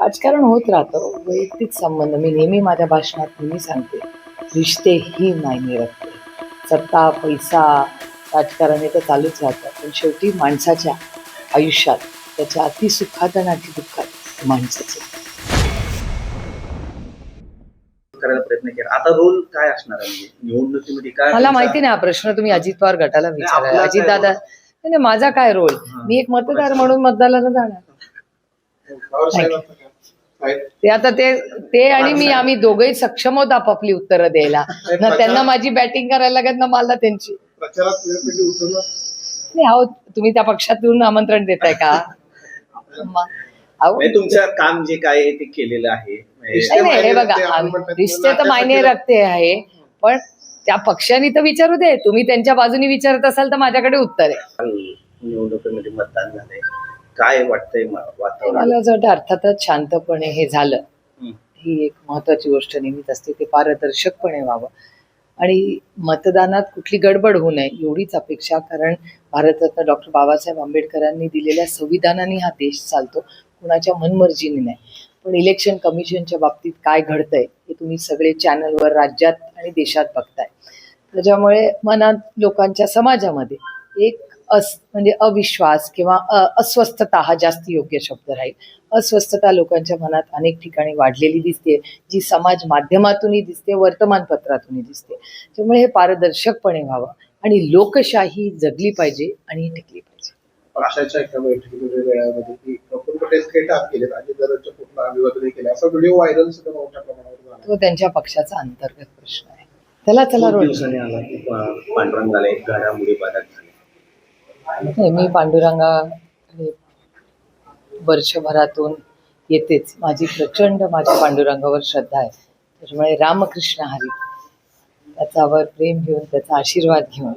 राजकारण होत राहतं. वैयक्तिक संबंध मी नेहमी माझ्या भाषणात नेहमी सांगते, रिश्ते ही मायने रखते. सत्ता, पैसा, राजकारण हे तर चालूच राहतं. पण शेवटी माणसाच्या आयुष्यात त्याच्या अतिसुखात आणि अतिदुःखात माणसाचं. करायला प्रयत्न केला. आता रोल काय असणार आहे म्हणजे निवडणुकीमध्ये काय? मला माहिती नाही, हा प्रश्न तुम्ही अजित पवार गटाला विचारा. आपला अजित काय दादा नाही, माझा काय रोल? मी एक मतदार म्हणून मतदानाला जाणार. ते आता ते आणि मी आम्ही दोघेही सक्षम आहोत आपापली उत्तरं द्यायला. ना त्यांना माझी बॅटिंग करायला लागत ना मला त्यांची. नाही अहो, तुम्ही त्या पक्षातून आमंत्रण देताय का? तुमचं काम जे काय ते केलेलं आहे. नाही, हे बघा, रिश्ते तर मायने रखते आहे, पण त्या पक्षाने तर विचारू दे. तुम्ही त्यांच्या बाजूने विचारत असाल तर माझ्याकडे उत्तर आहे. निवडणुकीमध्ये मतदान झालंय, काय वाटतंय वातावरण? मला असं वाटतं अर्थातच शांतपणे हे झालं, ही एक महत्वाची गोष्ट नेहमीच असते. ते पारदर्शकपणे व्हावं आणि मतदानात कुठली गडबड होऊ नये एवढीच अपेक्षा. कारण भारतरत्न डॉक्टर बाबासाहेब आंबेडकरांनी दिलेल्या संविधानाने हा देश चालतो, कुणाच्या मनमर्जीने नाही. पण इलेक्शन कमिशनच्या बाबतीत काय घडतंय हे तुम्ही सगळे चॅनलवर राज्यात आणि देशात बघताय. त्याच्यामुळे मनात लोकांच्या समाजामध्ये एक म्हणजे अविश्वास किंवा अस्वस्थता हा जास्त योग्य शब्द राहील. अस्वस्थता लोकांच्या मनात अनेक ठिकाणी वाढलेली दिसते, जी समाज माध्यमातूनही दिसते, वर्तमानपत्रातूनही दिसते. त्यामुळे हे पारदर्शकपणे व्हावं आणि लोकशाही जगली पाहिजे आणि टिकली पाहिजे. पक्षाच्या एका बैठकीमध्ये वेळामध्ये की प्रफुल्ल पटेल थेट आत गेले आणि दररोजच्या पुतळा अभिवादन केले, असा व्हिडिओ व्हायरल सुद्धा मोठ्या प्रमाणावर झाला. तो त्यांच्या पक्षाचा अंतर्गत प्रश्न आहे. त्याला दिवसांनी आला की पांडुरंगाला एक घडामोडी बाधक झाली. मी पांडुरंगा वर्षभरातून येतेच. माझी प्रचंड माझ्या पांडुरंगावर श्रद्धा आहे. त्याच्यामुळे रामकृष्ण हरी त्याच्यावर प्रेम घेऊन, त्याचा आशीर्वाद घेऊन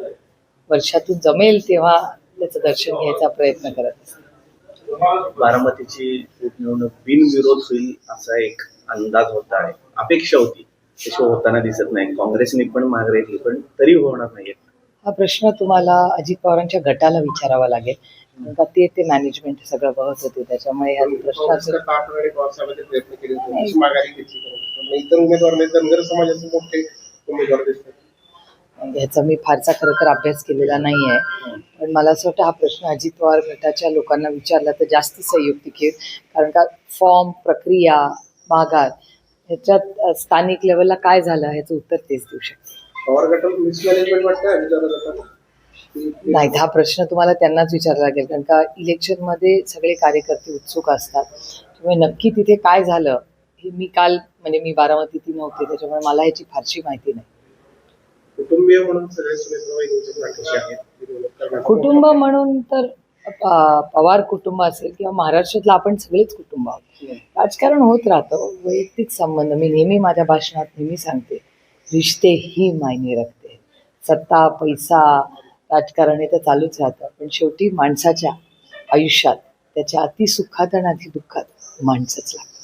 वर्षातून जमेल तेव्हा त्याचं दर्शन घ्यायचा प्रयत्न करत असते. बारामतीची पोटनिवडणूक बिनविरोध होईल असा एक अंदाज होता आहे, अपेक्षा होती, तशी होताना दिसत नाही. काँग्रेसने पण मागे घेतली पण तरी होणार नाही. हा प्रश्न तुम्हाला अजित पवारांच्या गटाला विचारावा लागेल, कारण ते मॅनेजमेंट सगळं बघत होते. त्याच्यामुळे या प्रश्नाचं प्रयत्न केले, माघारी घेतली. इतर उमेदवार धनगर समाजाचे मोठे उमेदवार दिसतात. ह्याचा मी फारसा खरं तर अभ्यास केलेला नाही आहे, पण मला असं वाटतं हा प्रश्न अजित पवार गटाच्या लोकांना विचारला तर जास्त संयुक्तिक आहे. कारण का फॉर्म, प्रक्रिया, माघार ह्याच्यात स्थानिक लेवलला काय झालं ह्याचं उत्तर तेच देऊ शकते. पवार गटाला मिसमॅनेजमेंट वाटतं विचारलं जातं. नाही, हा प्रश्न तुम्हाला त्यांनाच विचारायला लागेल, कारण का इलेक्शनमध्ये सगळे कार्यकर्ते उत्सुक असतात. त्यामुळे नक्की तिथे काय झालं हे मी काल म्हणजे मी बारामतीत नव्हते, त्याच्यामुळे मला ह्याची फारशी माहिती नाही. कुटुंबीय म्हणून सगळे कुटुंब म्हणून तर पवार कुटुंब असेल किंवा महाराष्ट्रातलं आपण सगळेच कुटुंब आहोत. राजकारण होत राहतं. वैयक्तिक संबंध मी नेहमी माझ्या भाषणात नेहमी सांगते, रिश्ते ही मायने रखते. सत्ता, पैसा, राजकारण हे तर चालूच राहतं. पण शेवटी माणसाच्या आयुष्यात त्याच्या अतिसुखात आणि अतिदुःखात माणसंच लागतं.